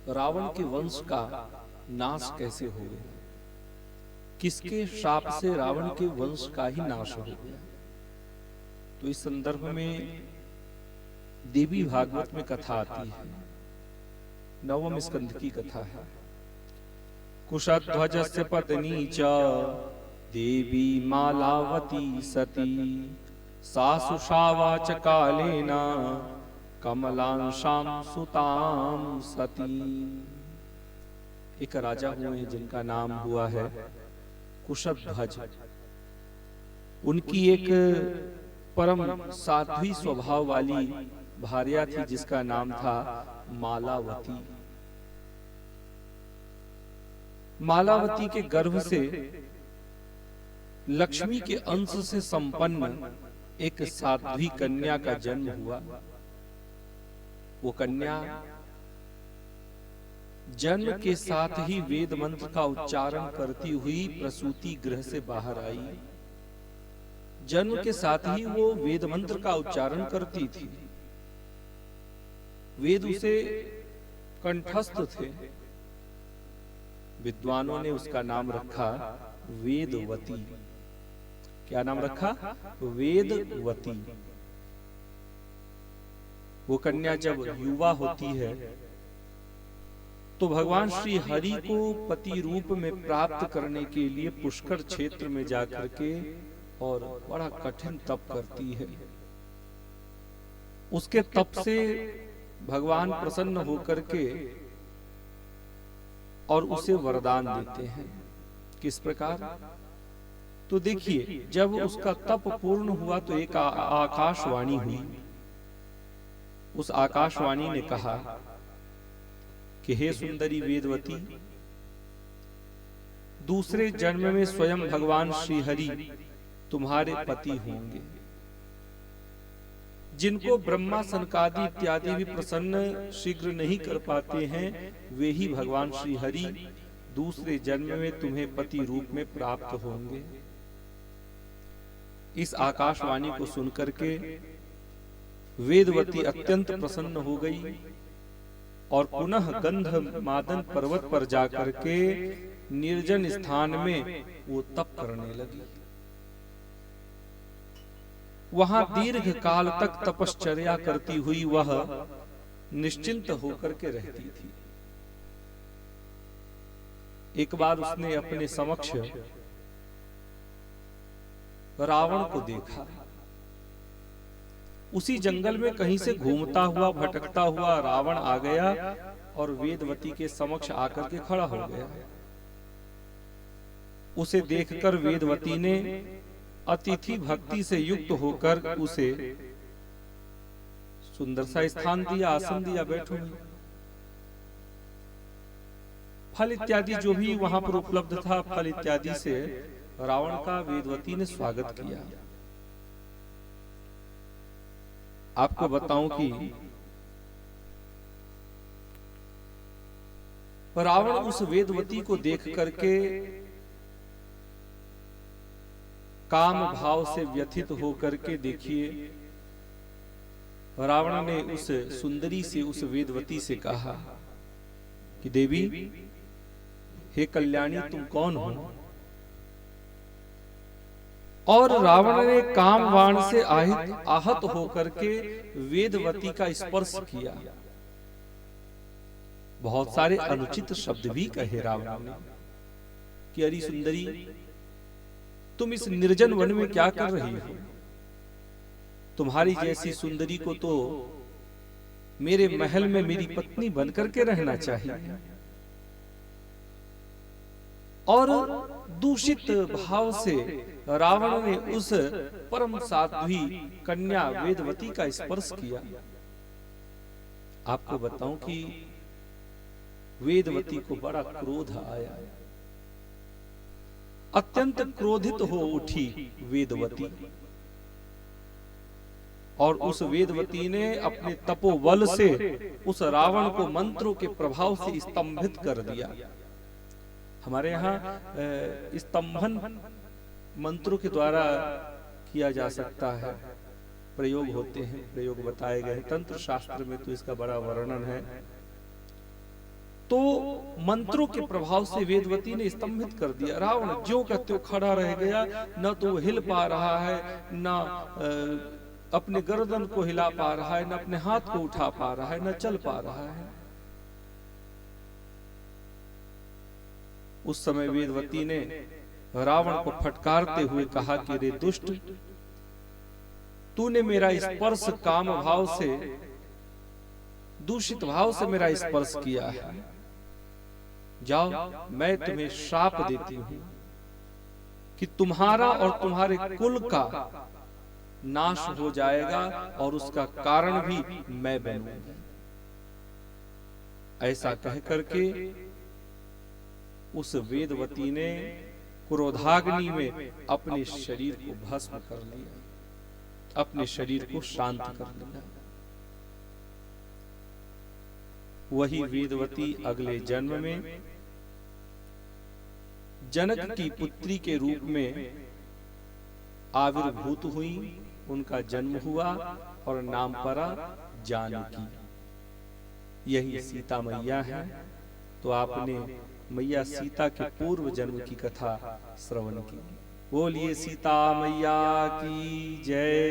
रावण के वंश का नाश कैसे हो गया, किसके श्राप से रावण के वंश का ही नाश हो गया। तो इस संदर्भ में देवी भागवत में कथा आती है, 9वें स्कंध की कथा है। कुशध्वजस्य पत्नी च देवी मालावती सती सासुषावाच कालेन कमलांशां सुतां सती। एक राजा हुए हैं जिनका नाम हुआ है कुशध्वज। उनकी एक परम साध्वी स्वभाव वाली भार्या थी जिसका नाम था मालावती। मालावती के गर्भ से लक्ष्मी के अंश से संपन्न एक साध्वी कन्या का जन्म हुआ। वो कन्या जन्म के साथ ही वेद मंत्र का उच्चारण करती हुई प्रसूति गृह से बाहर आई। जन्म के साथ ही वो वेद मंत्र का उच्चारण करती थी, वेद उसे कंठस्थ थे। विद्वानों ने उसका नाम रखा वेदवती। क्या नाम रखा? वेदवती। वो कन्या जब युवा होती है तो भगवान श्री हरि को पति रूप में प्राप्त करने के लिए पुष्कर क्षेत्र में जाकर के और बड़ा कठिन तप करती है। उसके तप से भगवान प्रसन्न होकर के और उसे वरदान देते हैं। किस प्रकार? तो देखिए, जब उसका तप पूर्ण हुआ तो एक आकाशवाणी हुई। उस आकाशवाणी ने कहा कि हे सुंदरी वेदवती, दूसरे जन्म में स्वयं भगवान श्री हरि तुम्हारे पति होंगे। जिनको ब्रह्मा सनकादि इत्यादि भी प्रसन्न शीघ्र नहीं कर पाते हैं, वे ही भगवान श्री हरि दूसरे जन्म में तुम्हें पति रूप में प्राप्त होंगे। इस आकाशवाणी को सुनकर के वेदवती अत्यंत प्रसन्न हो गई और पुनः गंध मादन पर्वत पर जाकर के निर्जन स्थान में वो तप करने लगी। वहां दीर्घ काल तक तपश्चर्या करती हुई वह निश्चिंत होकर के रहती थी। एक बार उसने अपने समक्ष रावण को देखा। उसी जंगल में कहीं से घूमता हुआ भटकता हुआ रावण आ गया और वेदवती के समक्ष आकर के खड़ा हो गया। उसे देखकर वेदवती ने अतिथि भक्ति से युक्त होकर उसे सुंदर सा स्थान दिया, आसन दिया, बैठो। फल इत्यादि जो भी वहां पर उपलब्ध था, फल इत्यादि से रावण का वेदवती ने स्वागत किया। आपको बताऊं कि रावण उस वेदवती को देख करके काम भाव से व्यथित होकर के, देखिए, रावण ने उस सुंदरी से, उस वेदवती से कहा कि देवी, हे कल्याणी, तुम कौन हो? और रावण ने काम बाण से आहत होकर के वेदवती का स्पर्श किया। बहुत सारे अनुचित शब्द भी कहे रावण ने कि अरे सुंदरी, तुम इस निर्जन वन में क्या कर रही हो? तुम्हारी जैसी सुंदरी को तो मेरे महल में मेरी पत्नी बनकर के रहना चाहिए। और दूषित भाव से रावण ने उस परम साध्वी कन्या वेदवती का स्पर्श किया। आपको बताऊं कि वेदवती को बड़ा क्रोध आया। अत्यंत क्रोधित हो उठी वेदवती और उस वेदवती ने अपने तपोबल से उस रावण को मंत्रों के प्रभाव से स्तंभित कर दिया। हमारे यहाँ स्तंभन मंत्रों के द्वारा किया जा सकता है, प्रयोग होते हैं, प्रयोग बताए गए। तंत्र शास्त्र में तो इसका बड़ा वर्णन है। तो मंत्रों के प्रभाव से वेदवती ने स्तंभित कर दिया। रावण ज्यों का त्यों खड़ा रह गया, न तो हिल पा रहा है, न अपने गर्दन को हिला पा रहा है, न अपने हाथ को उठा पा रहा है, न चल पा रहा है। उस समय वेदवती ने रावण को फटकारते हुए कहा कि रे दुष्ट, तूने मेरा स्पर्श काम भाव से, दूषित भाव से मेरा स्पर्श किया है। जाओ, मैं तुम्हें श्राप देती हूं कि तुम्हारा और तुम्हारे कुल का नाश हो जाएगा और उसका कारण भी मैं बनूंगा। ऐसा कह करके उस वेदवती ने क्रोधाग्नि में अपने शरीर को भस्म कर लिया, अपने शरीर को शांत कर लिया। वही वेदवती अगले जन्म में जनक की पुत्री के रूप में आविर्भूत हुई, उनका जन्म हुआ और नाम पड़ा जानकी। यही सीता मैया है। तो आपने मैया सीता के पूर्व जन्म की कथा श्रवण की। बोलिए सीता मैया की जय।